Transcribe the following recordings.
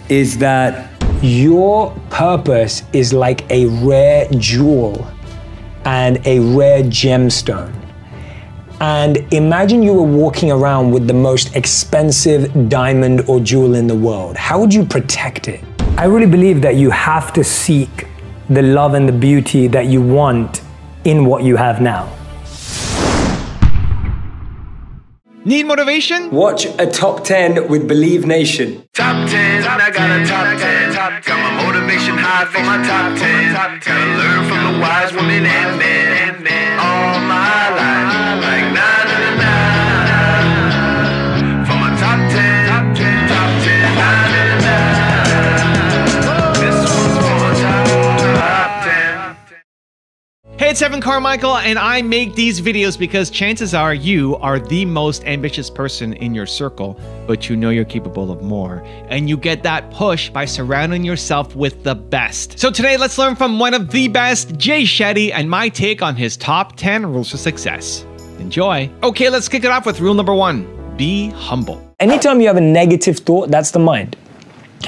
is that your purpose is like a rare jewel and a rare gemstone. And imagine you were walking around with the most expensive diamond or jewel in the world. How would you protect it? I really believe that you have to seek the love and the beauty that you want in what you have now. Need motivation? Watch a top 10 with Believe Nation. Top 10, I got a top 10. Got my motivation high for my top 10. Gotta learn from the wise women and men. All my life, like 9 and 9. For my top 10, top 10, 9 and 9. This one's for my top 10. Hey, it's Evan Carmichael, and I make these videos because chances are you are the most ambitious person in your circle, but you know you're capable of more. And you get that push by surrounding yourself with the best. So today, let's learn from one of the best, Jay Shetty, and my take on his top 10 rules for success. Enjoy. Okay, let's kick it off with rule number 1. Be humble. Anytime you have a negative thought, that's the mind.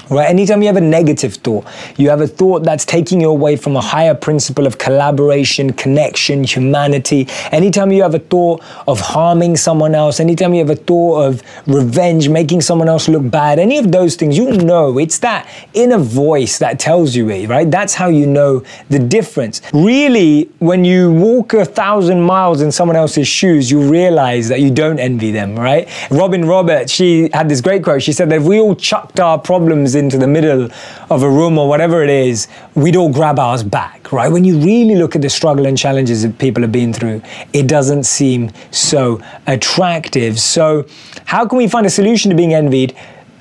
Right? Anytime you have a negative thought, you have a thought that's taking you away from a higher principle of collaboration, connection, humanity. Anytime you have a thought of harming someone else, anytime you have a thought of revenge, making someone else look bad, any of those things, you know, it's that inner voice that tells you it, right? That's how you know the difference. Really, when you walk 1,000 miles in someone else's shoes, you realize that you don't envy them, right? Robin Roberts, she had this great quote. She said that if we all chucked our problems into the middle of a room or whatever it is, we'd all grab ours back, right? When you really look at the struggle and challenges that people have been through, it doesn't seem so attractive. So how can we find a solution to being envied?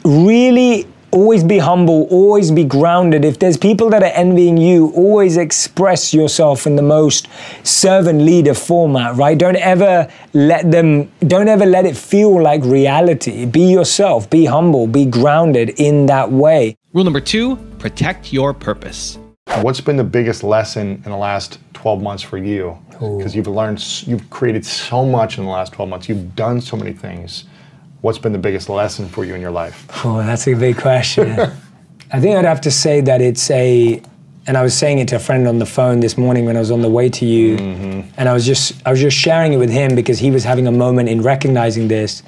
Really always be humble, always be grounded. If there's people that are envying you, always express yourself in the most servant leader format, right? Don't ever let it feel like reality. Be yourself, be humble, be grounded in that way. Rule number 2, protect your purpose. What's been the biggest lesson in the last 12 months for you? Because you've created so much in the last 12 months. You've done so many things. What's been the biggest lesson for you in your life? Oh, that's a big question. I think I'd have to say that and I was saying it to a friend on the phone this morning when I was on the way to you, and I was just sharing it with him because he was having a moment in recognizing this.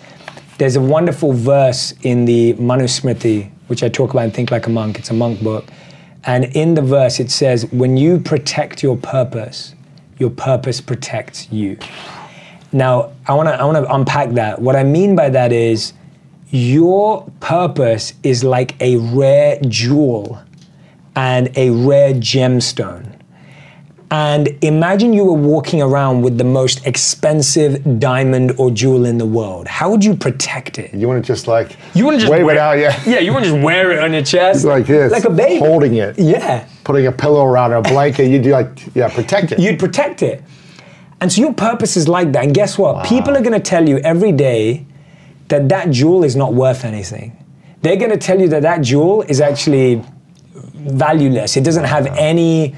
There's a wonderful verse in the Manusmriti, which I talk about in Think Like a Monk. It's a monk book. And in the verse it says, when you protect your purpose protects you. Now, I want to unpack that. What I mean by that is your purpose is like a rare jewel and a rare gemstone. And imagine you were walking around with the most expensive diamond or jewel in the world. How would you protect it? You want to just like wave it out, yeah. Yeah, you want to just wear it on your chest. Like this. Like a baby. Holding it. Yeah. Putting a pillow around it, a blanket, you'd do like, yeah, protect it. You'd protect it. And so your purpose is like that. And guess what? Wow. People are going to tell you every day that that jewel is not worth anything. They're going to tell you that that jewel is actually valueless. It doesn't have any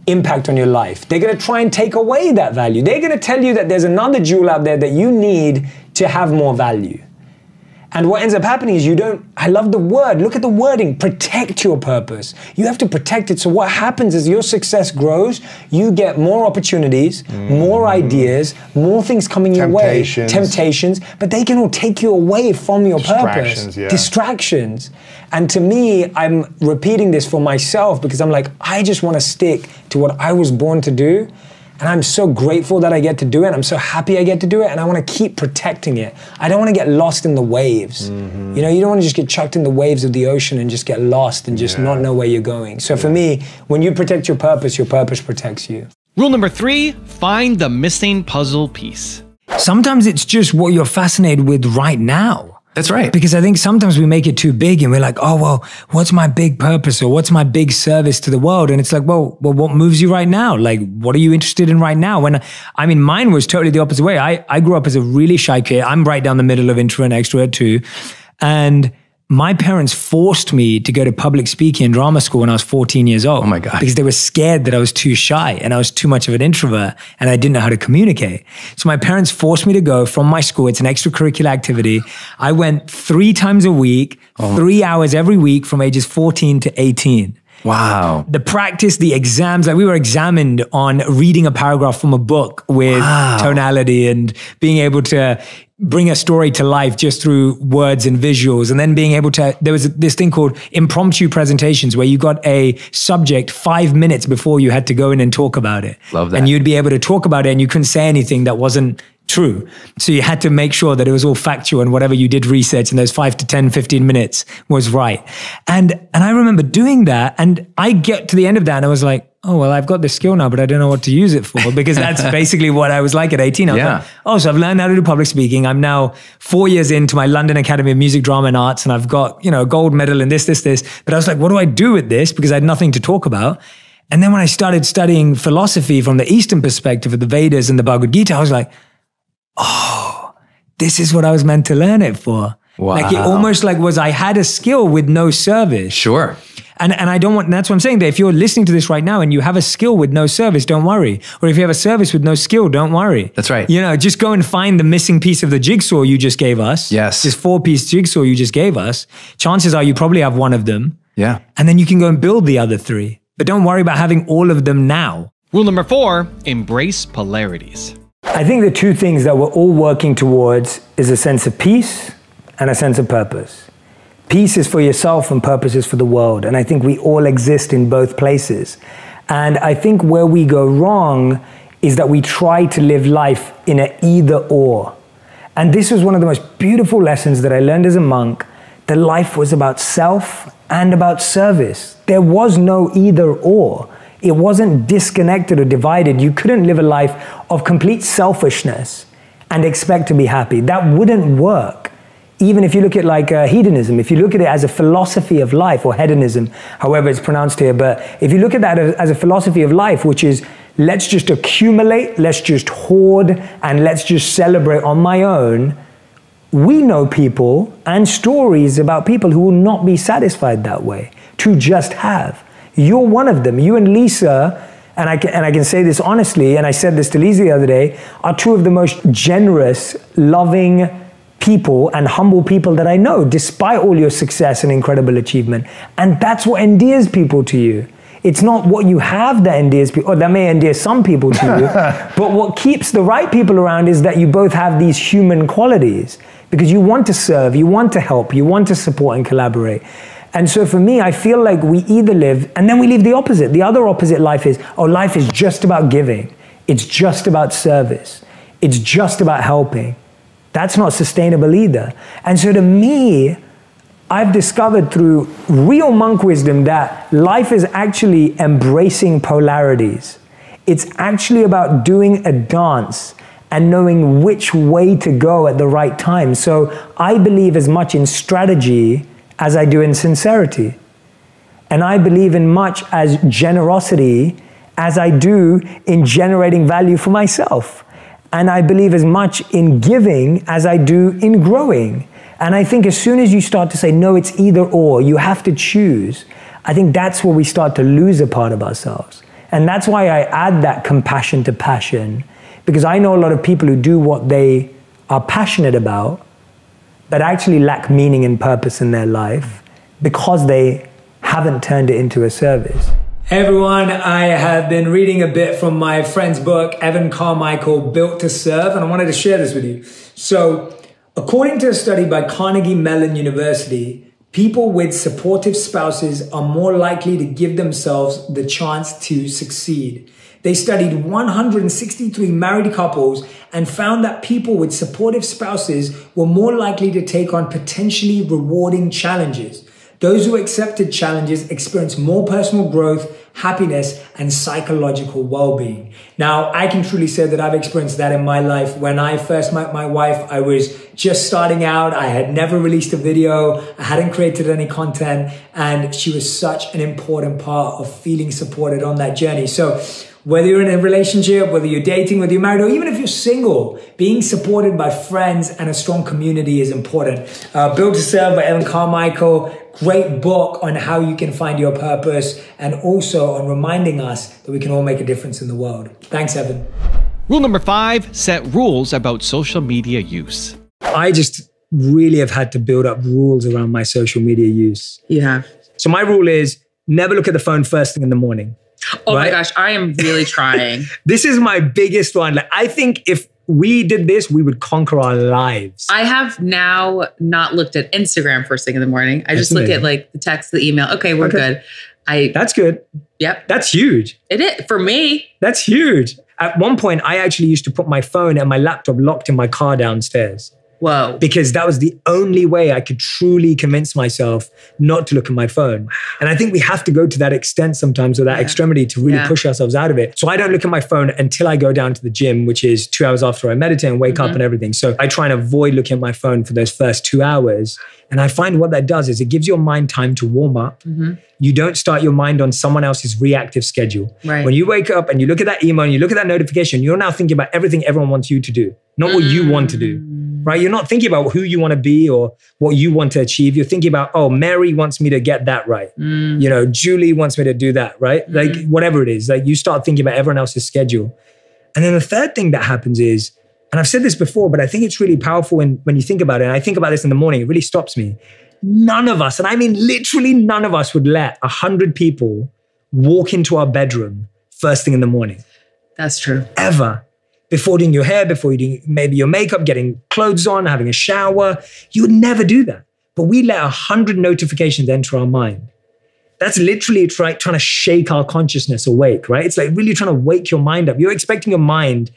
impact on your life. They're going to try and take away that value. They're going to tell you that there's another jewel out there that you need to have more value. And what ends up happening is I love the word, look at the wording, protect your purpose. You have to protect it. So what happens is your success grows, you get more opportunities, more ideas, more things coming your way, temptations, but they can all take you away from your purpose. Yeah. Distractions. And to me, I'm repeating this for myself because I'm like, I just want to stick to what I was born to do. And I'm so grateful that I get to do it. I'm so happy I get to do it. And I want to keep protecting it. I don't want to get lost in the waves. You know, you don't want to just get chucked in the waves of the ocean and just get lost and just not know where you're going. So for me, when you protect your purpose protects you. Rule number 3, find the missing puzzle piece. Sometimes it's just what you're fascinated with right now. That's right. Because I think sometimes we make it too big and we're like, oh, well, what's my big purpose or what's my big service to the world? And it's like, well, what moves you right now? Like, what are you interested in right now? Mine was totally the opposite way. I grew up as a really shy kid. I'm right down the middle of introvert and extrovert too. And my parents forced me to go to public speaking and drama school when I was 14 years old. Oh my God. Because they were scared that I was too shy and I was too much of an introvert and I didn't know how to communicate. So my parents forced me to go from my school. It's an extracurricular activity. I went 3 times a week, 3 hours every week from ages 14 to 18. Wow. The practice, the exams, like we were examined on reading a paragraph from a book with tonality and being able to bring a story to life just through words and visuals. And then being able to, there was this thing called impromptu presentations where you got a subject 5 minutes before you had to go in and talk about it. Love that. And you'd be able to talk about it and you couldn't say anything that wasn't true. So you had to make sure that it was all factual and whatever you did research in those 5 to 10, 15 minutes was right. And I remember doing that and I get to the end of that and I was like, oh, well, I've got this skill now, but I don't know what to use it for because that's basically what I was like at 18. I was like, oh, so I've learned how to do public speaking. I'm now 4 years into my London Academy of Music, Drama and Arts and I've got, a gold medal in this. But I was like, what do I do with this? Because I had nothing to talk about. And then when I started studying philosophy from the Eastern perspective of the Vedas and the Bhagavad Gita, I was like, oh, this is what I was meant to learn it for. Wow. Like it almost like was I had a skill with no service. Sure. And I don't want, and that's what I'm saying, that if you're listening to this right now and you have a skill with no service, don't worry. Or if you have a service with no skill, don't worry. That's right. Just go and find the missing piece of the jigsaw you just gave us. Yes. This 4-piece jigsaw you just gave us. Chances are you probably have one of them. Yeah. And then you can go and build the other 3. But don't worry about having all of them now. Rule number 4, embrace polarities. I think the 2 things that we're all working towards is a sense of peace and a sense of purpose. Peace is for yourself and purpose is for the world. And I think we all exist in both places. And I think where we go wrong is that we try to live life in an either or. And this was one of the most beautiful lessons that I learned as a monk, that life was about self and about service. There was no either or. It wasn't disconnected or divided. You couldn't live a life of complete selfishness and expect to be happy. That wouldn't work. Even if you look at like hedonism, if you look at it as a philosophy of life, or hedonism, however it's pronounced here, but if you look at that as a philosophy of life, which is let's just accumulate, let's just hoard, and let's just celebrate on my own, we know people and stories about people who will not be satisfied that way, to just have. You're one of them. You and Lisa, and I can say this honestly, and I said this to Lisa the other day, are 2 of the most generous, loving people and humble people that I know, despite all your success and incredible achievement. And that's what endears people to you. It's not what you have that endears people, or that may endear some people to you, but what keeps the right people around is that you both have these human qualities, because you want to serve, you want to help, you want to support and collaborate. And so for me, I feel like we either live, and then we leave the opposite. The other opposite life is, life is just about giving. It's just about service. It's just about helping. That's not sustainable either. And so to me, I've discovered through real monk wisdom that life is actually embracing polarities. It's actually about doing a dance and knowing which way to go at the right time. So I believe as much in strategy as I do in sincerity. And I believe in much as generosity as I do in generating value for myself. And I believe as much in giving as I do in growing. And I think as soon as you start to say, no, it's either or, you have to choose, I think that's where we start to lose a part of ourselves. And that's why I add that compassion to passion, because I know a lot of people who do what they are passionate about, but actually lack meaning and purpose in their life because they haven't turned it into a service. Hey everyone, I have been reading a bit from my friend's book, Evan Carmichael, Built to Serve, and I wanted to share this with you. So, according to a study by Carnegie Mellon University, people with supportive spouses are more likely to give themselves the chance to succeed. They studied 163 married couples and found that people with supportive spouses were more likely to take on potentially rewarding challenges. Those who accepted challenges experienced more personal growth, happiness, and psychological well-being. Now, I can truly say that I've experienced that in my life. When I first met my wife, I was just starting out. I had never released a video. I hadn't created any content, and she was such an important part of feeling supported on that journey. So Whether you're in a relationship, whether you're dating, whether you're married, or even if you're single, being supported by friends and a strong community is important. Built to Serve by Evan Carmichael, great book on how you can find your purpose and also on reminding us that we can all make a difference in the world. Thanks, Evan. Rule number 5, set rules about social media use. I just really have had to build up rules around my social media use. You have. So my rule is never look at the phone first thing in the morning. Oh right? my gosh, I am really trying. This is my biggest one. Like, I think if we did this, we would conquer our lives. I have now not looked at Instagram first thing in the morning. I just look at like the text, the email. Okay, we're good. That's good. Yep. That's huge. It is for me. That's huge. At one point, I actually used to put my phone and my laptop locked in my car downstairs. Whoa. Because that was the only way I could truly convince myself not to look at my phone. And I think we have to go to that extent sometimes, or that extremity, to really push ourselves out of it. So I don't look at my phone until I go down to the gym, which is 2 hours after I meditate and wake up and everything. So I try and avoid looking at my phone for those first 2 hours. And I find what that does is it gives your mind time to warm up. You don't start your mind on someone else's reactive schedule. Right. When you wake up and you look at that email and you look at that notification, you're now thinking about everything everyone wants you to do, not what you want to do. Right? You're not thinking about who you want to be or what you want to achieve. You're thinking about, oh, Mary wants me to get that right. You know, Julie wants me to do that, right? Like whatever it is, like you start thinking about everyone else's schedule. And then the third thing that happens is, and I've said this before, but I think it's really powerful when you think about it. And I think about this in the morning, it really stops me. None of us, and I mean literally none of us, would let 100 people walk into our bedroom first thing in the morning. That's true. Ever. Before doing your hair, before you doing maybe your makeup, getting clothes on, having a shower. You would never do that. But we let 100 notifications enter our mind. That's literally trying to shake our consciousness awake, right? It's like really trying to wake your mind up. You're expecting your mind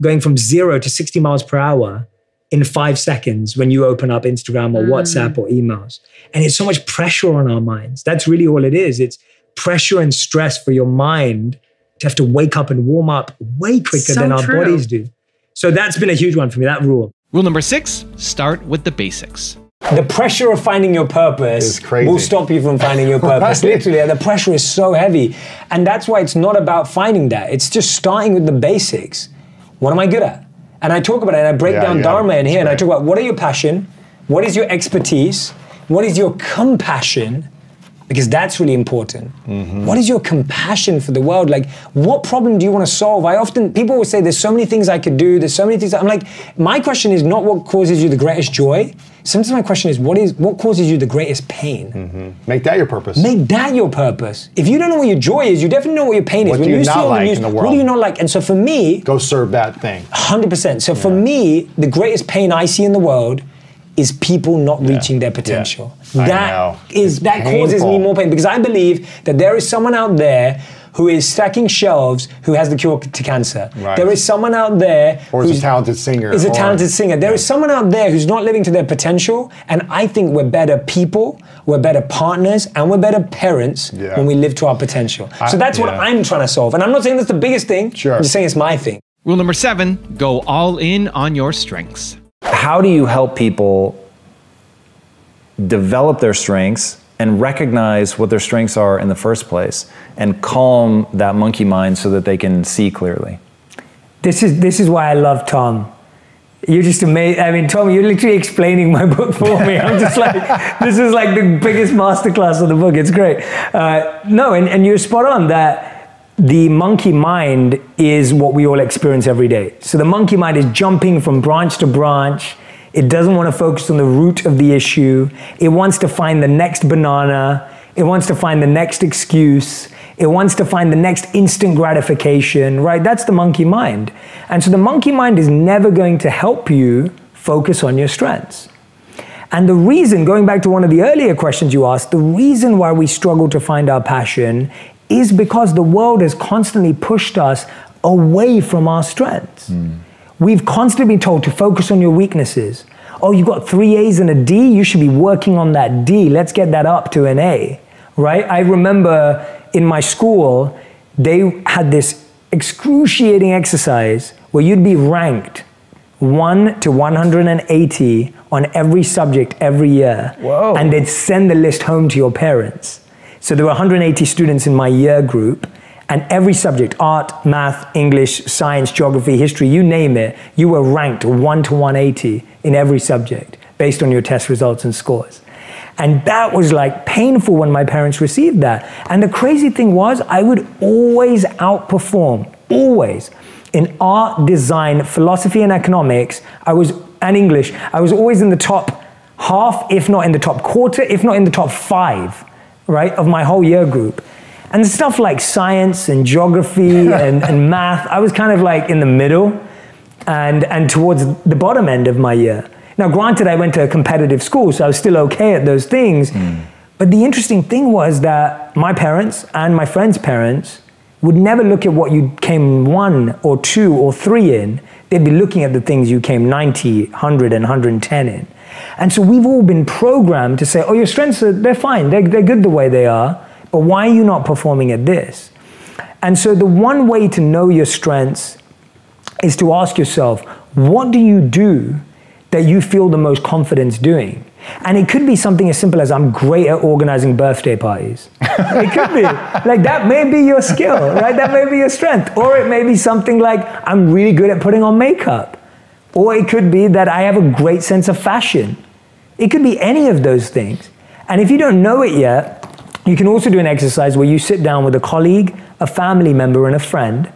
going from 0 to 60 miles per hour in 5 seconds when you open up Instagram or WhatsApp or emails. And it's so much pressure on our minds. That's really all it is. It's pressure and stress for your mind to have to wake up and warm up way quicker than our bodies do. So that's been a huge one for me, that rule. Rule number 6, start with the basics. The pressure of finding your purpose will stop you from finding your purpose. Literally, the pressure is so heavy. And that's why it's not about finding that. It's just starting with the basics. What am I good at? And I talk about it and I break down Dharma in here and I talk about what are your passion? What is your expertise? What is your compassion? Because that's really important. What is your compassion for the world? Like, what problem do you want to solve? People will say, there's so many things I could do. There's so many things. I'm like, my question is not what causes you the greatest joy. Sometimes my question is, what causes you the greatest pain? Make that your purpose. Make that your purpose. If you don't know what your joy is, you definitely know what your pain is. What do you not like in the world? What do you not like? And so for me, go serve that thing. 100%. So for me, the greatest pain I see in the world is people not reaching their potential. That causes me more pain, because I believe that there is someone out there who is stacking shelves who has the cure to cancer. There is someone out there who's a talented singer. There is someone out there who's not living to their potential, and I think we're better people, we're better partners, and we're better parents when we live to our potential. So that's what I'm trying to solve. And I'm not saying that's the biggest thing, I'm just saying it's my thing. Rule number 7, go all in on your strengths. How do you help people develop their strengths and recognize what their strengths are in the first place and calm that monkey mind so that they can see clearly? This is why I love Tom. You're just amazing. I mean, Tom, you're literally explaining my book for me. I'm just like, this is like the biggest masterclass of the book. It's great. No, and you're spot on that the monkey mind is what we all experience every day. So the monkey mind is jumping from branch to branch. It doesn't want to focus on the root of the issue. It wants to find the next banana. It wants to find the next excuse. It wants to find the next instant gratification, right? That's the monkey mind. And so the monkey mind is never going to help you focus on your strengths. And the reason, going back to one of the earlier questions you asked, the reason why we struggle to find our passion is because the world has constantly pushed us away from our strengths. We've constantly been told to focus on your weaknesses. Oh, you got 3 A's and a D, you should be working on that D. Let's get that up to an A, right? I remember in my school, they had this excruciating exercise where you'd be ranked 1 to 180 on every subject every year. Whoa. And they'd send the list home to your parents. So there were 180 students in my year group, And every subject, art, math, English, science, geography, history, you name it, you were ranked 1 to 180 in every subject based on your test results and scores. And that was like painful when my parents received that. And the crazy thing was, I would always outperform, always. In art, design, philosophy and economics, and English, I was always in the top half, if not in the top quarter, if not in the top 5, right, of my whole year group. And stuff like science and geography and math, I was kind of like in the middle and towards the bottom end of my year. Now, granted, I went to a competitive school, so I was still okay at those things. But the interesting thing was that my parents and my friends' parents would never look at what you came 1 or 2 or 3 in. They'd be looking at the things you came 90, 100, and 110 in. And so we've all been programmed to say, oh, your strengths, they're fine. They're good the way they are. But why are you not performing at this? And so the one way to know your strengths is to ask yourself, what do you do that you feel the most confidence doing? And it could be something as simple as I'm great at organizing birthday parties. It could be. Like that may be your skill, right? That may be your strength. Or it may be something like I'm really good at putting on makeup. Or it could be that I have a great sense of fashion. It could be any of those things. And if you don't know it yet, you can also do an exercise where you sit down with a colleague, a family member, and a friend,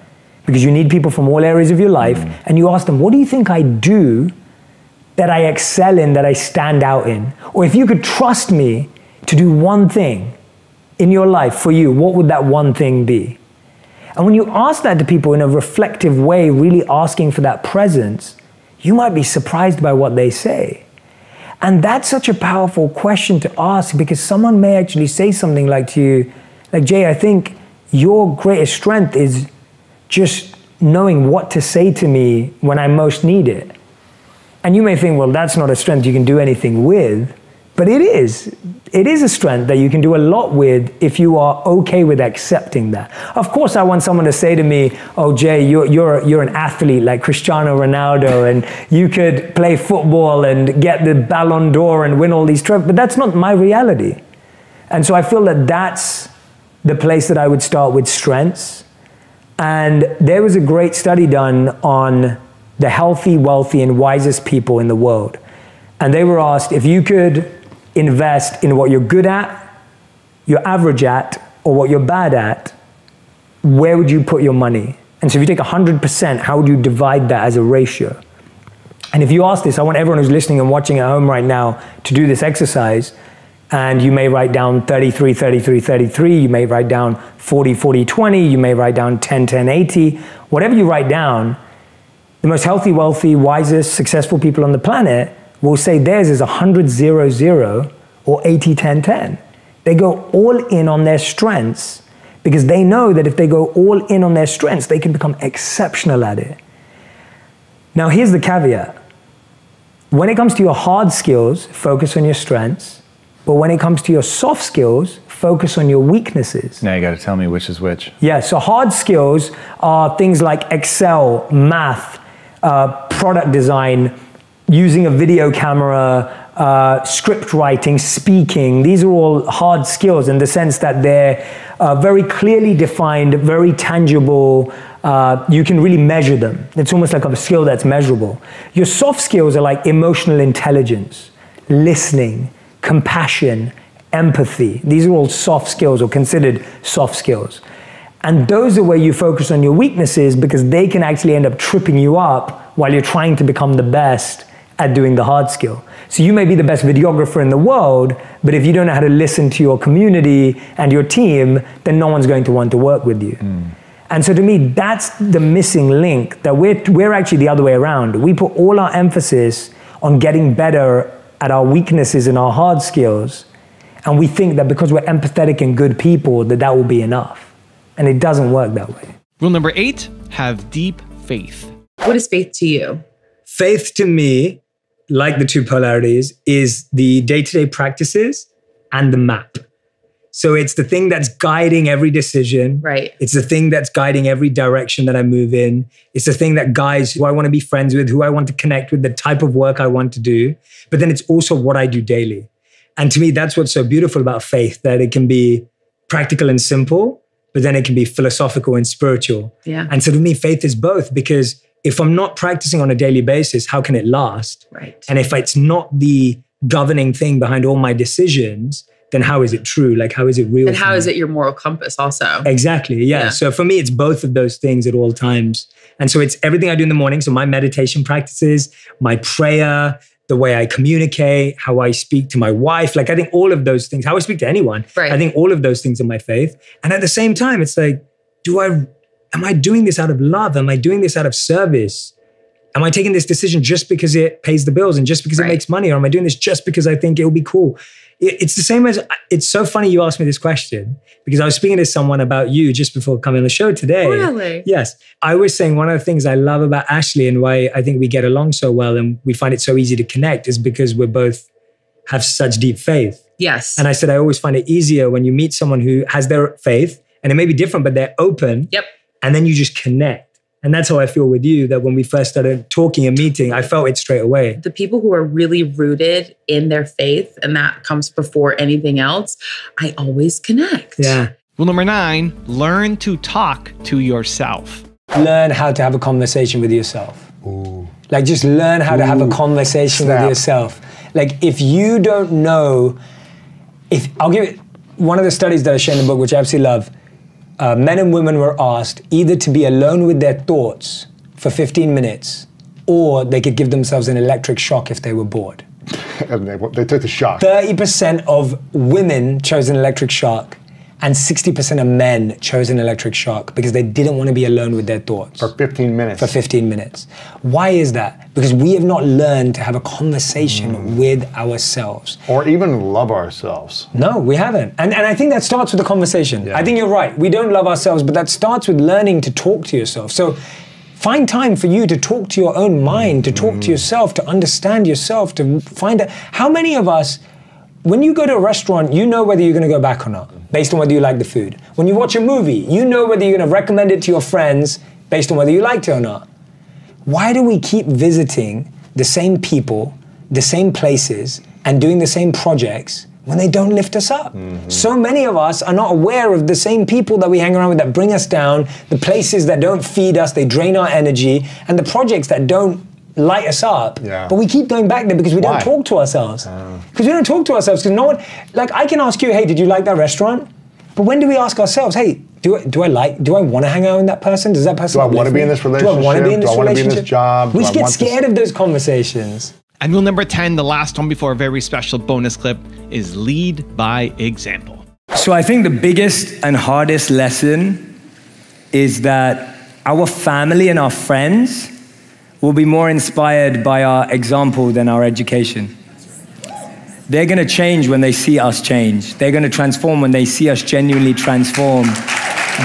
because you need people from all areas of your life, and you ask them, what do you think I do that I excel in, that I stand out in? Or if you could trust me to do one thing in your life for you, what would that one thing be? And when you ask that to people in a reflective way, really asking for that presence, you might be surprised by what they say. And that's such a powerful question to ask, because someone may actually say something like to you, like, Jay, I think your greatest strength is just knowing what to say to me when I most need it. And you may think, well, that's not a strength you can do anything with, but it is. It is a strength that you can do a lot with if you are okay with accepting that. Of course, I want someone to say to me, oh, Jay, you're an athlete like Cristiano Ronaldo, and you could play football and get the Ballon d'Or and win all these trophies, but that's not my reality. And so I feel that that's the place that I would start with strengths. And there was a great study done on the healthy, wealthy, and wisest people in the world. And they were asked, if you could invest in what you're good at, you're average at, or what you're bad at, where would you put your money? And so if you take 100%, how would you divide that as a ratio? And if you ask this, I want everyone who's listening and watching at home right now to do this exercise. And you may write down 33, 33, 33. You may write down 40, 40, 20. You may write down 10, 10, 80. Whatever you write down, the most healthy, wealthy, wisest, successful people on the planet will say theirs is 100, 0, 0 or 80, 10, 10. They go all in on their strengths because they know that if they go all in on their strengths, they can become exceptional at it. Now, here's the caveat. When it comes to your hard skills, focus on your strengths. But when it comes to your soft skills, focus on your weaknesses. Now you got to tell me which is which. Yeah, so hard skills are things like Excel, math, product design, using a video camera, script writing, speaking. These are all hard skills in the sense that they're very clearly defined, very tangible. You can really measure them. It's almost like a skill that's measurable. Your soft skills are like emotional intelligence, listening, compassion, empathy. These are all soft skills or considered soft skills. And those are where you focus on your weaknesses because they can actually end up tripping you up while you're trying to become the best at doing the hard skill. So you may be the best videographer in the world, but if you don't know how to listen to your community and your team, then no one's going to want to work with you. And so to me, that's the missing link, that we're actually the other way around. We put all our emphasis on getting better at our weaknesses and our hard skills, and we think that because we're empathetic and good people, that will be enough. And it doesn't work that way. Rule number 8, have deep faith. What is faith to you? Faith to me, like the 2 polarities, is the day-to-day practices and the map. So it's the thing that's guiding every decision. Right. It's the thing that's guiding every direction that I move in. It's the thing that guides who I want to be friends with, who I want to connect with, the type of work I want to do. But then it's also what I do daily. And to me, that's what's so beautiful about faith, that it can be practical and simple, but then it can be philosophical and spiritual. Yeah. And so to me, faith is both, because if I'm not practicing on a daily basis, how can it last? Right. And if it's not the governing thing behind all my decisions, then how is it true? Like, how is it real? And how is it your moral compass also? Exactly. Yeah. So for me, it's both of those things at all times. And so it's everything I do in the morning. So my meditation practices, my prayer, the way I communicate, how I speak to my wife. Like, I think all of those things, how I speak to anyone, I think all of those things are my faith. And at the same time, it's like, am I doing this out of love? Am I doing this out of service? Am I taking this decision just because it pays the bills and just because it makes money? Or am I doing this just because I think it will be cool? It's the same as, it's so funny you asked me this question, because I was speaking to someone about you just before coming on the show today. Really? Yes. I was saying one of the things I love about Ashley and why I think we get along so well and we find it so easy to connect is because we both have such deep faith. Yes. And I said, I always find it easier when you meet someone who has their faith, and it may be different, but they're open. Yep. And then you just connect. And that's how I feel with you, that when we first started talking and meeting, I felt it straight away. The people who are really rooted in their faith, and that comes before anything else, I always connect. Yeah. Rule number 9, learn to talk to yourself. Learn how to have a conversation with yourself. Ooh. Like, just learn how to have a conversation with yourself. Like, if you don't know, I'll give it one of the studies that I share in the book, which I absolutely love. Men and women were asked either to be alone with their thoughts for 15 minutes, or they could give themselves an electric shock if they were bored. And they took the shock. 30% of women chose an electric shock, and 60% of men chose an electric shock because they didn't want to be alone with their thoughts. For 15 minutes. For 15 minutes. Why is that? Because we have not learned to have a conversation with ourselves. Or even love ourselves. No, we haven't. And I think that starts with the conversation. Yeah. I think you're right. We don't love ourselves, but that starts with learning to talk to yourself. So find time for you to talk to your own mind, to talk to yourself, to understand yourself, to find out. How many of us, when you go to a restaurant, you know whether you're going to go back or not, based on whether you like the food. When you watch a movie, you know whether you're going to recommend it to your friends based on whether you liked it or not. Why do we keep visiting the same people, the same places, and doing the same projects when they don't lift us up? So many of us are not aware of the same people that we hang around with that bring us down, the places that don't feed us, they drain our energy, and the projects that don't light us up. Yeah. But we keep going back there because we don't talk to ourselves. Because we don't talk to ourselves, because no one, like, I can ask you, hey, did you like that restaurant? But when do we ask ourselves, hey, do I want to hang out with that person? Does that person do I want to be in this relationship? Do I want to be in this relationship? Be in this job? We get scared of those conversations. And rule number 10, the last one before a very special bonus clip, is lead by example. So I think the biggest and hardest lesson is that our family and our friends will be more inspired by our example than our education. They're going to change when they see us change. They're going to transform when they see us genuinely transform.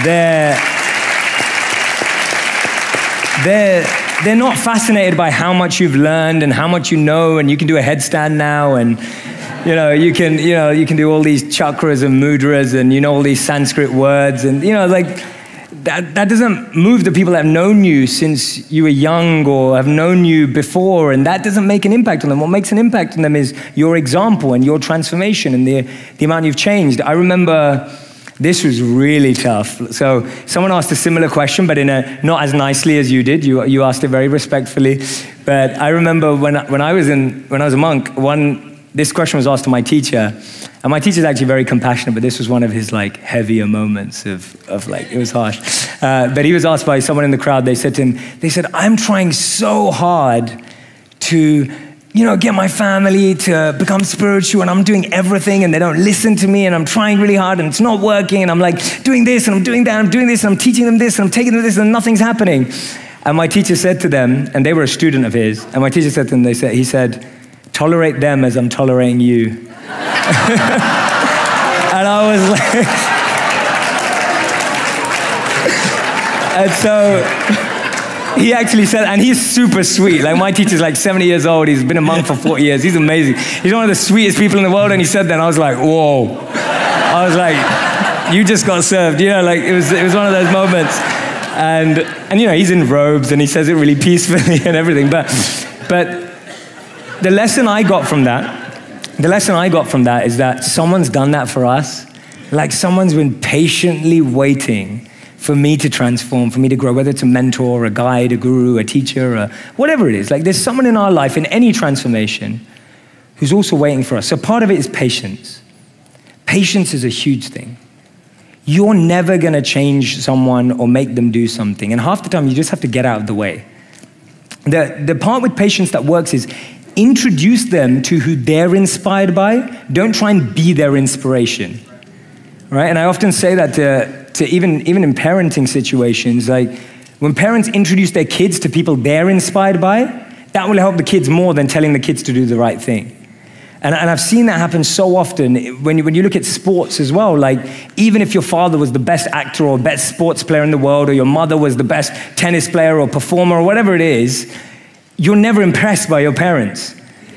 They're not fascinated by how much you've learned and how much you know, and you can do a headstand now, and you can do all these chakras and mudras, and all these Sanskrit words, and that doesn't move the people that have known you since you were young or have known you before, and that doesn't make an impact on them. What makes an impact on them is your example and your transformation and the amount you've changed. I remember this was really tough. So someone asked a similar question, but not as nicely as you did. You asked it very respectfully. But I remember when I was a monk, this question was asked to my teacher. And my teacher's actually very compassionate, but this was one of his heavier moments of it was harsh. But he was asked by someone in the crowd. They said to him, I'm trying so hard to, get my family to become spiritual, and I'm doing everything, and they don't listen to me, and I'm trying really hard, and it's not working, and I'm doing this, and I'm doing that, I'm doing this, and I'm teaching them this, and I'm taking them this, and nothing's happening. And my teacher said to them, and they were a student of his, and my teacher said to them, he said, tolerate them as I'm tolerating you. And I was and so he actually said, and he's super sweet. My teacher's 70 years old. He's been a monk for 40 years. He's amazing. He's one of the sweetest people in the world. And he said that, and I was like, whoa. I was like, you just got served. It was one of those moments. And he's in robes, and he says it really peacefully and everything. But the lesson I got from that is that someone's done that for us, Like someone's been patiently waiting for me to transform, for me to grow, whether it's a mentor, a guide, a guru, a teacher, whatever it is. Like there's someone in our life in any transformation who's also waiting for us. So part of it is patience. Patience is a huge thing. You're never gonna change someone or make them do something. And half the time you just have to get out of the way. The part with patience that works is introduce them to who they're inspired by. Don't try and be their inspiration, right? And I often say that to even in parenting situations, like when parents introduce their kids to people they're inspired by, that will help the kids more than telling the kids to do the right thing. And I've seen that happen so often when you look at sports as well. Like even if your father was the best actor or best sports player in the world, or your mother was the best tennis player or performer or whatever it is, you're never impressed by your parents.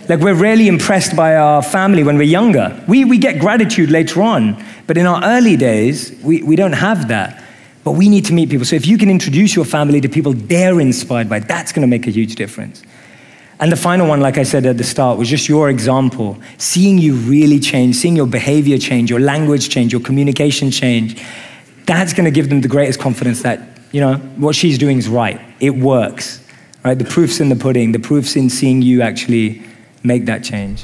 Like we're rarely impressed by our family when we're younger. We get gratitude later on, but in our early days, we don't have that. But we need to meet people. So if you can introduce your family to people they're inspired by, that's gonna make a huge difference. And the final one, like I said at the start, was just your example. Seeing you really change, seeing your behavior change, your language change, your communication change, that's gonna give them the greatest confidence that, you know, what she's doing is right. It works, right? The proof's in the pudding. The proof's in seeing you actually make that change.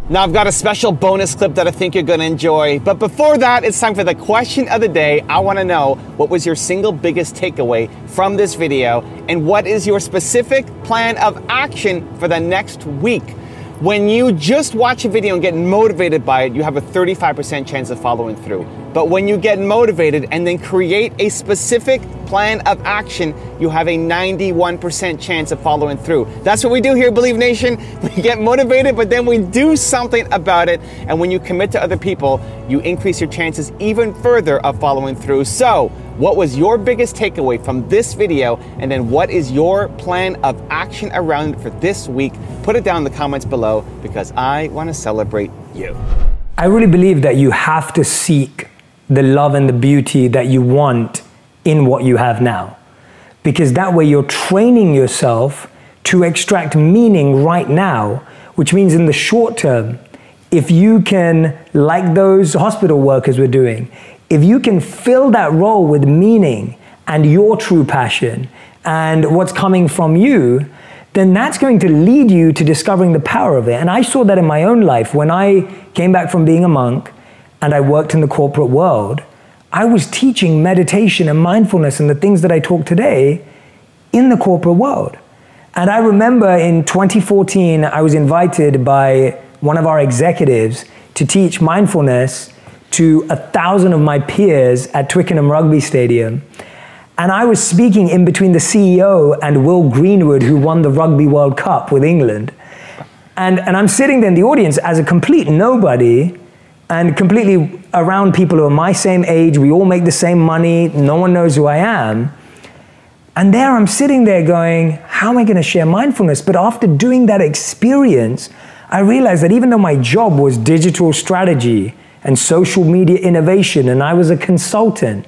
Now I've got a special bonus clip that I think you're gonna enjoy. But before that, it's time for the question of the day. I wanna know, what was your single biggest takeaway from this video? And what is your specific plan of action for the next week? When you just watch a video and get motivated by it, you have a 35% chance of following through. But when you get motivated and then create a specific plan of action, you have a 91% chance of following through. That's what we do here, Believe Nation. We get motivated, but then we do something about it. And when you commit to other people, you increase your chances even further of following through. So, what was your biggest takeaway from this video? And then what is your plan of action around it for this week? Put it down in the comments below, because I want to celebrate you. I really believe that you have to seek the love and the beauty that you want in what you have now. Because that way you're training yourself to extract meaning right now, which means in the short term, if you can, like those hospital workers were doing, if you can fill that role with meaning and your true passion and what's coming from you, then that's going to lead you to discovering the power of it. And I saw that in my own life. When I came back from being a monk and I worked in the corporate world, I was teaching meditation and mindfulness and the things that I talk today in the corporate world. And I remember in 2014, I was invited by one of our executives to teach mindfulness to 1,000 of my peers at Twickenham Rugby Stadium. And I was speaking in between the CEO and Will Greenwood, who won the Rugby World Cup with England. And I'm sitting there in the audience as a complete nobody and completely around people who are my same age. We all make the same money. No one knows who I am. And there I'm sitting there going, how am I gonna share mindfulness? But after doing that experience, I realized that even though my job was digital strategy and social media innovation, and I was a consultant,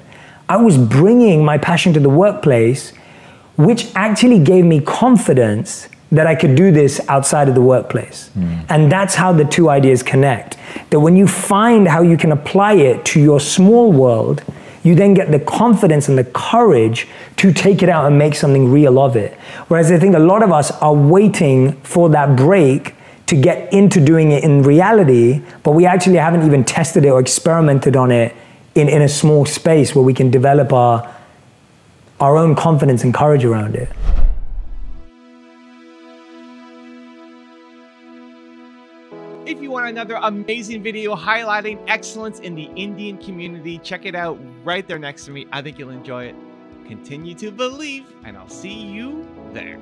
I was bringing my passion to the workplace, which actually gave me confidence that I could do this outside of the workplace. And that's how the two ideas connect. That when you find how you can apply it to your small world, you then get the confidence and the courage to take it out and make something real of it. Whereas I think a lot of us are waiting for that break to get into doing it in reality, but we actually haven't even tested it or experimented on it in a small space where we can develop our own confidence and courage around it. If you want another amazing video highlighting excellence in the Indian community, check it out right there next to me. I think you'll enjoy it. Continue to believe, and I'll see you there.